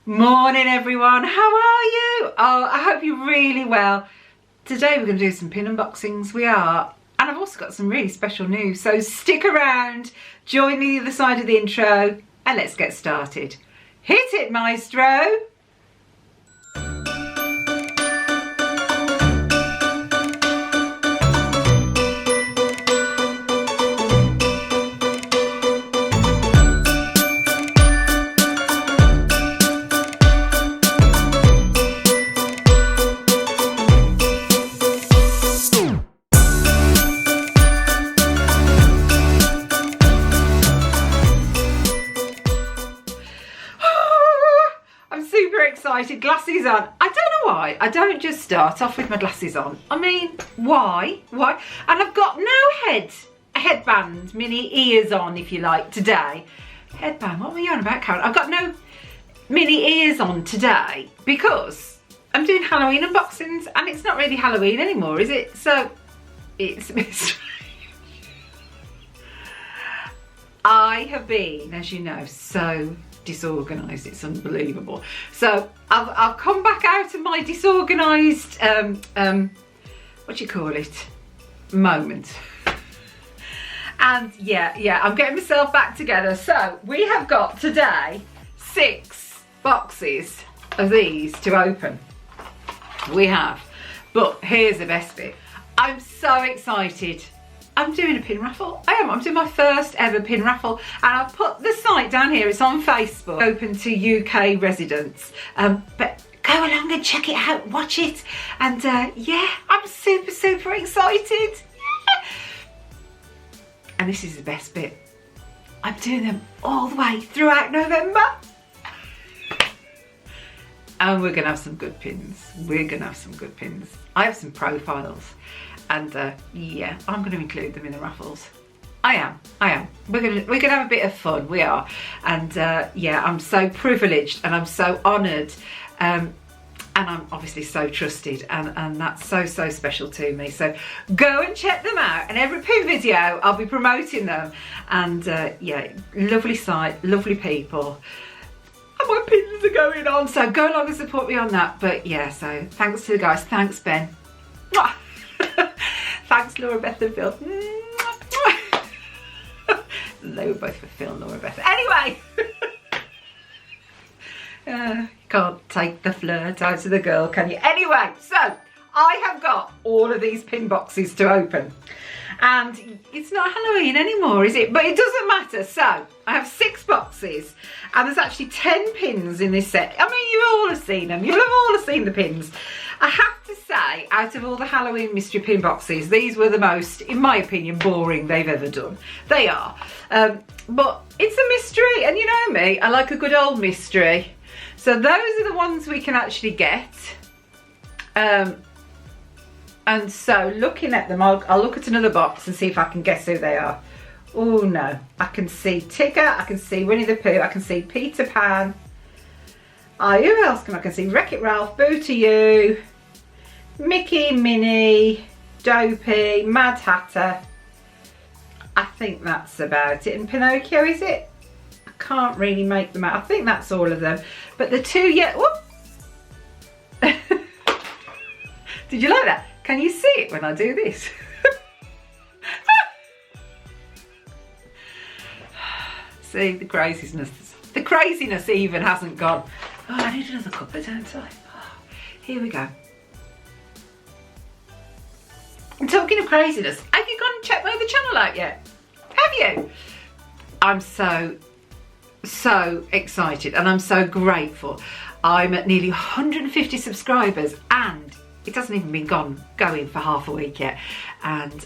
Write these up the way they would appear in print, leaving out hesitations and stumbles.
Morning everyone, how are you? Oh, I hope you're really well. Today we're going to do some pin unboxings, we are. And I've also got some really special news, so stick around, join me the other side of the intro, and let's get started. Hit it, maestro! Excited, glasses on. I don't know why I don't just start off with my glasses on. I mean, why? And I've got no headband, mini ears on, if you like, today. Headband, what were you on about, Karen? I've got no mini ears on today because I'm doing Halloween unboxings and it's not really Halloween anymore, is it? So it's a bit strange. I have been, as you know, so disorganised, it's unbelievable. So I've come back out of my disorganised what do you call it, moment, and yeah, I'm getting myself back together. So we have got today 6 boxes of these to open. We have, but here's the best bit. I'm so excited. I'm doing a pin raffle. I'm doing my first ever pin raffle, and I've put the site down here. It's on Facebook, open to UK residents. But go along and check it out, watch it, and yeah, I'm super excited. Yeah. And this is the best bit. I'm doing them all the way throughout November. And we're gonna have some good pins. I have some profiles. And yeah, I'm going to include them in the raffles. I am. We're gonna have a bit of fun. We are, and yeah, I'm so privileged and I'm so honoured, and I'm obviously so trusted, and that's so special to me. So go and check them out. And every pin video, I'll be promoting them. And yeah, lovely site, lovely people. And my pins are going on. So go along and support me on that. But yeah, so thanks to the guys. Thanks, Ben. Thanks, Laura, Beth and Phil. They were both for Phil, Laura, Beth. Anyway, can't take the flirt out of the girl, can you? Anyway, so I have got all of these pin boxes to open. And it's not Halloween anymore, is it? But it doesn't matter. So I have 6 boxes, and there's actually 10 pins in this set. I mean, you all have seen them. You'll have all seen the pins. I have to say, out of all the Halloween mystery pin boxes, these were the most, in my opinion, boring they've ever done. They are. But it's a mystery, and you know me, I like a good old mystery. So those are the ones we can actually get. And so looking at them, I'll look at another box and see if I can guess who they are. Oh no, I can see Tigger, I can see Winnie the Pooh, I can see Peter Pan. Who else can I can see? Wreck-It Ralph, Boo to You, Mickey, Minnie, Dopey, Mad Hatter. I think that's about it. And Pinocchio, is it? I can't really make them out. I think that's all of them. But the 2 yet. Whoop. Did you like that? Can you see it when I do this? See, the craziness. The craziness even hasn't gone. Oh, I need another cuppa, don't I? Oh, here we go. And talking of craziness, have you gone and checked my other channel out yet? Have you? I'm so excited, and I'm so grateful. I'm at nearly 150 subscribers, and it hasn't even been going for half a week yet. And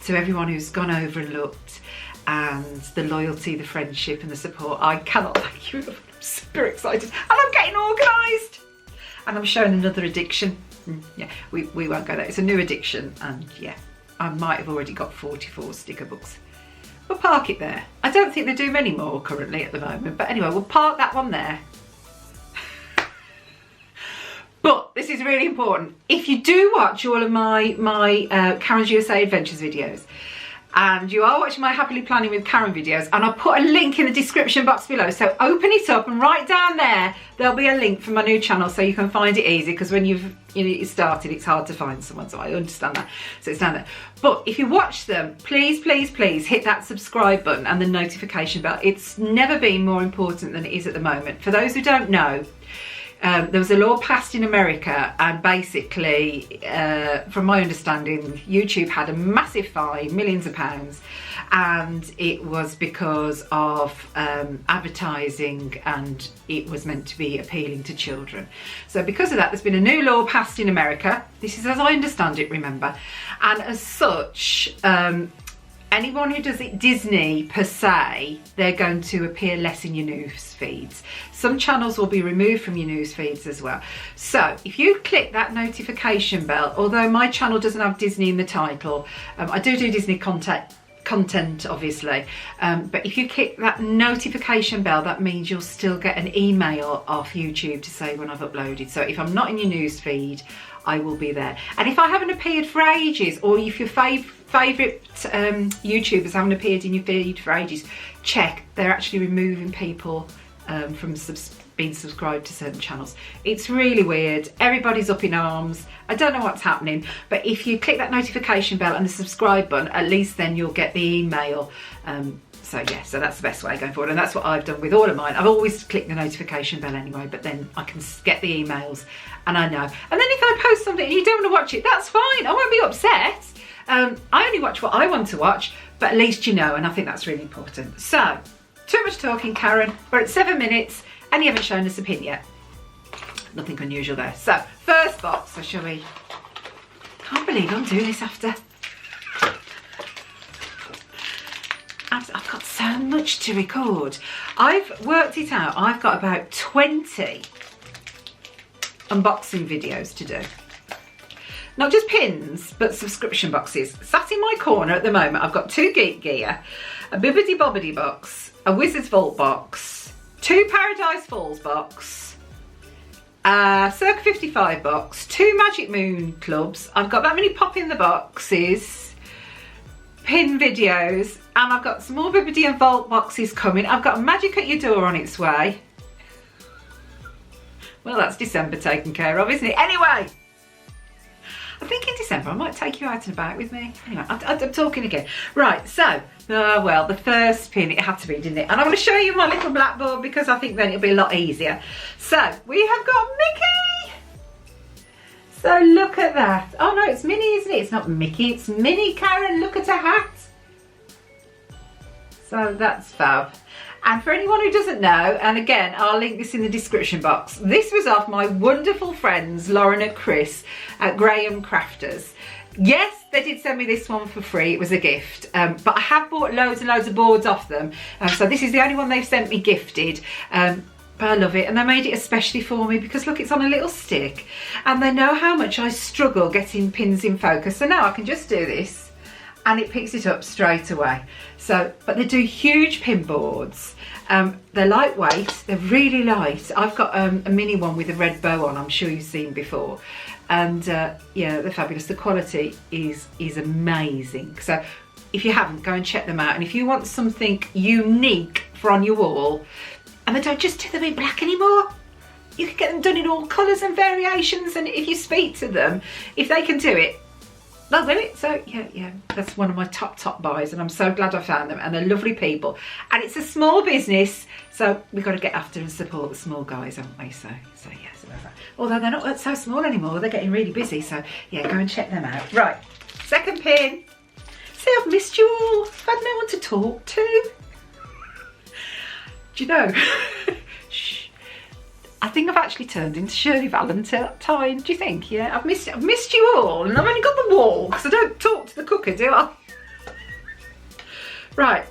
to everyone who's gone over and looked, and the loyalty, the friendship and the support, I cannot thank you enough. I'm super excited, and I'm getting organised, and I'm showing another addiction. Yeah, we won't go there. It's a new addiction, and yeah, I might have already got 44 sticker books. We'll park it there. I don't think they do many more currently at the moment, but anyway, we'll park that one there. But this is really important. If you do watch all of my Karen's USA Adventures videos, and you are watching my Happily Planning with Karen videos, and I'll put a link in the description box below, so open it up and right down there'll be a link for my new channel so you can find it easy, because when you've started it's hard to find someone, so I understand that, so it's down there. But if you watch them, please hit that subscribe button and the notification bell. It's never been more important than it is at the moment. For those who don't know, there was a law passed in America, and basically, from my understanding, YouTube had a massive fine, millions of pounds, and it was because of advertising, and it was meant to be appealing to children. So because of that, there's been a new law passed in America. This is as I understand it, remember, and as such, anyone who does it Disney per se, they're going to appear less in your news feeds. Some channels will be removed from your news feeds as well. So if you click that notification bell, although my channel doesn't have Disney in the title, I do Disney content obviously, but if you click that notification bell, that means you'll still get an email off YouTube to say when I've uploaded. So if I'm not in your news feed, I will be there. And if I haven't appeared for ages, or if your favourite YouTubers haven't appeared in your feed for ages, check, they're actually removing people from being subscribed to certain channels. It's really weird. Everybody's up in arms. I don't know what's happening, but if you click that notification bell and the subscribe button, at least then you'll get the email. So yeah, so that's the best way going forward, and that's what I've done with all of mine. I've always clicked the notification bell anyway, but then I can get the emails and I know. And then if I post something and you don't want to watch it, that's fine. I won't be upset. I only watch what I want to watch, but at least you know, and I think that's really important. So, too much talking, Karen. We're at 7 minutes and you haven't shown us a pin yet. Nothing unusual there. So, first box, so shall we? Can't believe I'm doing this after. I've got so much to record. I've worked it out. I've got about 20 unboxing videos to do. Not just pins, but subscription boxes. Sat in my corner at the moment, I've got 2 Geek Gear, a Bibbidi Bobbidi box, a Wizard's Vault box, 2 Paradise Falls box, a Circa 55 box, 2 Magic Moon clubs. I've got that many pop in the boxes, pin videos, and I've got some more Bibbidi and Vault boxes coming. I've got Magic at Your Door on its way. Well, that's December taken care of, isn't it? Anyway, I think in December I might take you out and about with me. Anyway, I'm talking again. Right, so, well, the first pin, it had to be, didn't it? And I'm going to show you my little blackboard because I think then it'll be a lot easier. So, we have got Mickey. So, look at that. Oh, no, it's Minnie, isn't it? It's not Mickey, it's Minnie, Karen. Look at her hat. So, that's fab. And for anyone who doesn't know, and again, I'll link this in the description box, this was off my wonderful friends, Lauren and Chris at Graham Crafters. Yes, they did send me this one for free, it was a gift, but I have bought loads and loads of boards off them, so this is the only one they've sent me gifted, but I love it, and they made it especially for me because look, it's on a little stick, and they know how much I struggle getting pins in focus, so now I can just do this, and it picks it up straight away. So, but they do huge pin boards. They're lightweight, they're really light. I've got a mini one with a red bow on, I'm sure you've seen before. And yeah, they're fabulous. The quality is amazing. So if you haven't, go and check them out. And if you want something unique for on your wall, and they don't just do them in black anymore. You can get them done in all colours and variations, and if you speak to them, if they can do it, they'll do it. So yeah, that's one of my top buys, and I'm so glad I found them, and they're lovely people, and it's a small business, so we've got to get after and support the small guys, haven't we? So yes, although they're not so small anymore, they're getting really busy, so yeah, go and check them out. Right, second pin. See, I've missed you all. I've had no one to talk to. Do you know? Shh. I think I've actually turned into Shirley Valentine. Do you think? Yeah, I've missed you all, and I've only got the wall because I don't talk to the cooker, do I? Right.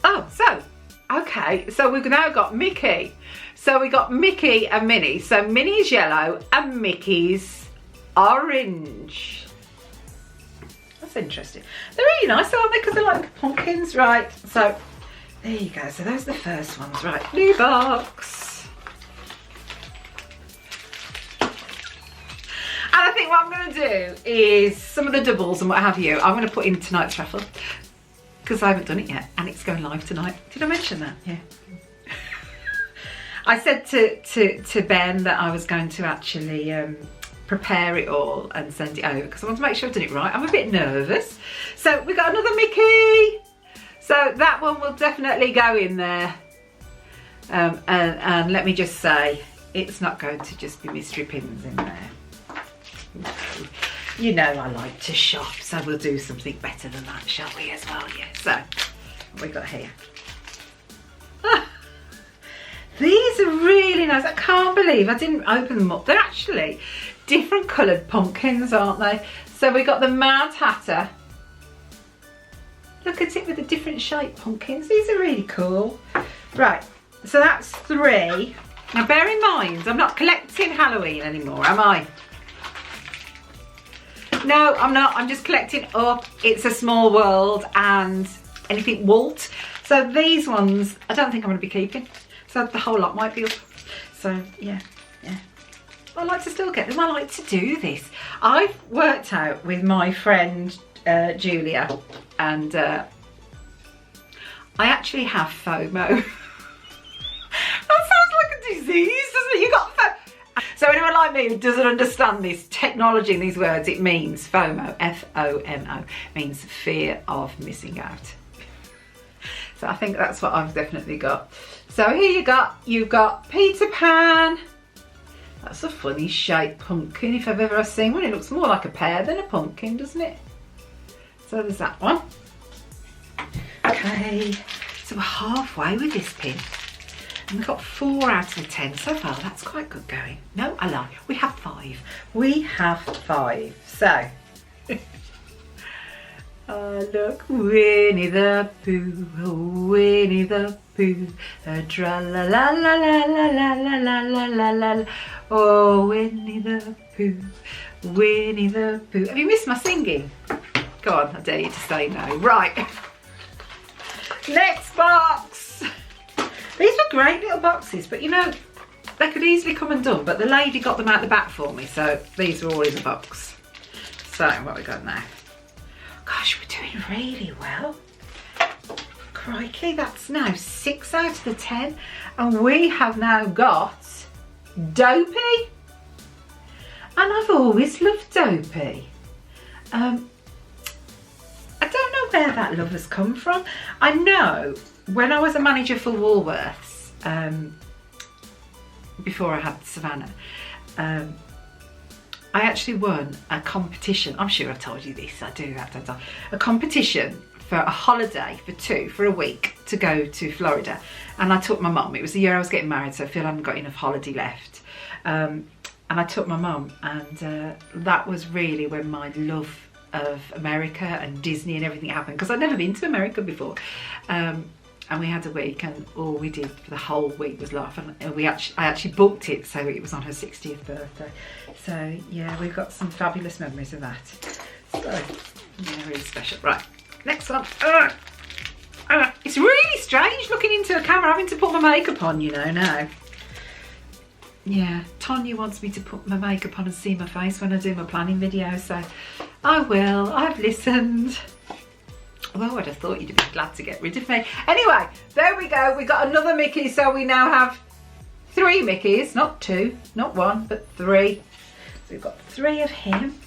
Oh, so okay. So we've now got Mickey. So we got Mickey and Minnie. So Minnie's yellow and Mickey's orange. That's interesting. They're really nice, aren't they? Because they're like pumpkins, right? So there you go. So those are the first ones, right? Blue box. And I think what I'm going to do is some of the doubles and what have you, I'm going to put in tonight's raffle. because I haven't done it yet, and it's going live tonight. Did I mention that? Yeah. I said to Ben that I was going to actually prepare it all and send it over because I want to make sure I've done it right. I'm a bit nervous. So we got another Mickey. So that one will definitely go in there. And let me just say, it's not going to just be mystery pins in there. No. You know I like to shop, so we'll do something better than that, shall we, as well? Yeah. So, what we got here? These are really nice. I can't believe I didn't open them up. They're actually different coloured pumpkins, aren't they? So we got the Mad Hatter. Look at it with the different shaped pumpkins. These are really cool. Right, so that's 3. Now bear in mind, I'm not collecting Halloween anymore, am I? No, I'm not. I'm just collecting up It's a Small World and anything Walt. So these ones, I don't think I'm going to be keeping. So the whole lot might be up. So yeah. I like to still get them. I like to do this. I've worked out with my friend Julia, and I actually have FOMO. That sounds like a disease, doesn't it? You got FOMO. So anyone like me who doesn't understand this technology and these words, it means FOMO, F-O-M-O, means fear of missing out. So I think that's what I've definitely got. So here you've got Peter Pan. That's a funny shaped pumpkin if I've ever seen one. It looks more like a pear than a pumpkin, doesn't it? So there's that one. Okay, so we're halfway with this pin. And we've got 4 out of 10 so far. That's quite good going. No, I lie. We have 5. We have 5. So, oh look, Winnie the Pooh, oh, Winnie the Pooh, tra la la la la la la la la la la la. Oh, Winnie the Pooh, Winnie the Pooh. Have you missed my singing? Go on, I dare you to say no. Right. Next box. These were great little boxes, but you know, they could easily come undone, but the lady got them out the back for me, so these are all in the box. So, what we got now? Gosh, we're doing really well. Crikey, that's now 6 out of the 10. And we have now got Dopey. And I've always loved Dopey. I don't know where that love has come from. I know when I was a manager for Woolworths, before I had Savannah, I actually won a competition. I'm sure I've told you this, I do that, don't I? A competition for a holiday for a week to go to Florida. And I took my mum. It was the year I was getting married, so I feel I haven't got enough holiday left. And I took my mum, and that was really when my love of America and Disney and everything happened, because I'd never been to America before. And we had a week, and all we did for the whole week was laugh. And I actually booked it, so it was on her 60th birthday. So yeah, we've got some fabulous memories of that. So yeah, really special. Right, next one. It's really strange looking into a camera, having to put my makeup on, you know, now. Yeah, Tonya wants me to put my makeup on and see my face when I do my planning video, so I will. I've listened. Although I'd have thought you'd be glad to get rid of me. Anyway, there we go. We got another Mickey, so we now have 3 Mickeys, not 2, not 1, but 3. So we've got 3 of him.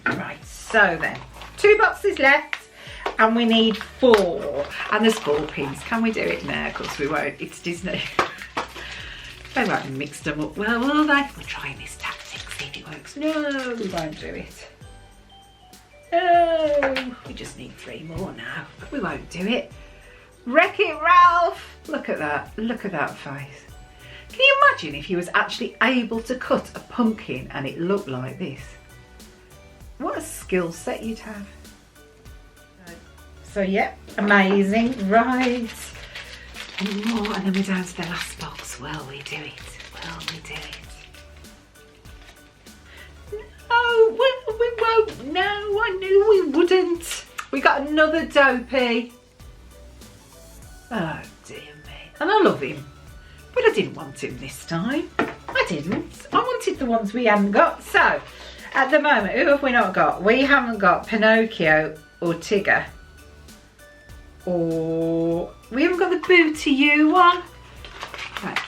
Right, so then 2 boxes left, and we need 4. And there's 4 pins. Can we do it? No, of course we won't. It's Disney. They won't mix them up well, will they? We'll try this tactic, see if it works. No, we won't do it. No, we just need 3 more now. We won't do it. Wreck-It Ralph. Look at that. Look at that face. Can you imagine if you was actually able to cut a pumpkin and it looked like this? What a skill set you'd have. So yeah, amazing. Right. And more, and then we're down to the last box. Will we do it? Will we do it? No, we won't. No, I knew we wouldn't. We got another Dopey. Oh dear me. And I love him, but I didn't want him this time. I didn't. I wanted the ones we hadn't got. So, at the moment, who have we not got? We haven't got Pinocchio or Tigger or we haven't got the Boo to You one. Right,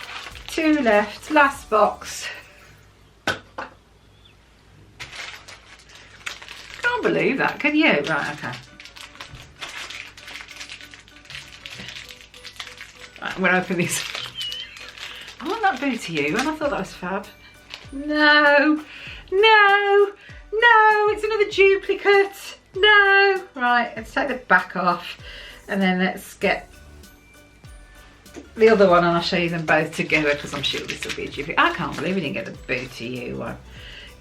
2 left, last box. Can't believe that, can you? Right, okay. Right, I'm going to open this. I want that Boo to You, and I thought that was fab. No, no, no, it's another duplicate. No. Right, let's take the back off, and then let's get the other one, and I'll show you them both together because I'm sure this will be a duplicate. I can't believe we didn't get the Boo to You one.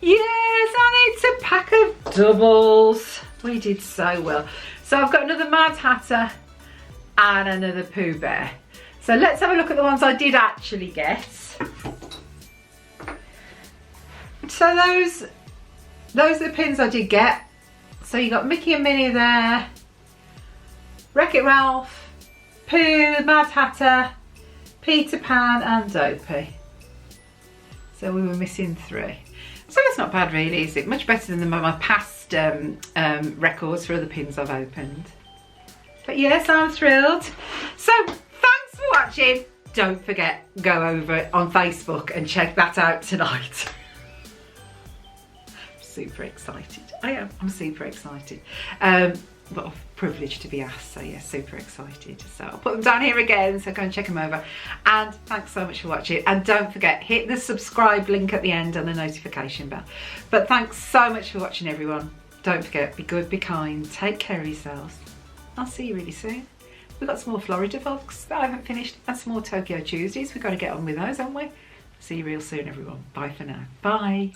Yes, and it's a pack of doubles. We did so well. So I've got another Mad Hatter and another Pooh Bear. So let's have a look at the ones I did actually get. So those are the pins I did get. So you got Mickey and Minnie there, Wreck-It Ralph, Pooh, Mad Hatter, Peter Pan and Dopey. So we were missing 3. So that's not bad really, is it? Much better than my past records for other pins I've opened. But yes, I'm thrilled. So thanks for watching. Don't forget, go over on Facebook and check that out tonight. Super excited. I am. I'm super excited. But I'm privileged to be asked, so yeah, super excited. So I'll put them down here again, so go and check them over. And thanks so much for watching. And don't forget, hit the subscribe link at the end and the notification bell. But thanks so much for watching, everyone. Don't forget, be good, be kind, take care of yourselves. I'll see you really soon. We've got some more Florida vlogs that I haven't finished, and some more Tokyo Tuesdays. We've got to get on with those, haven't we? See you real soon, everyone. Bye for now. Bye.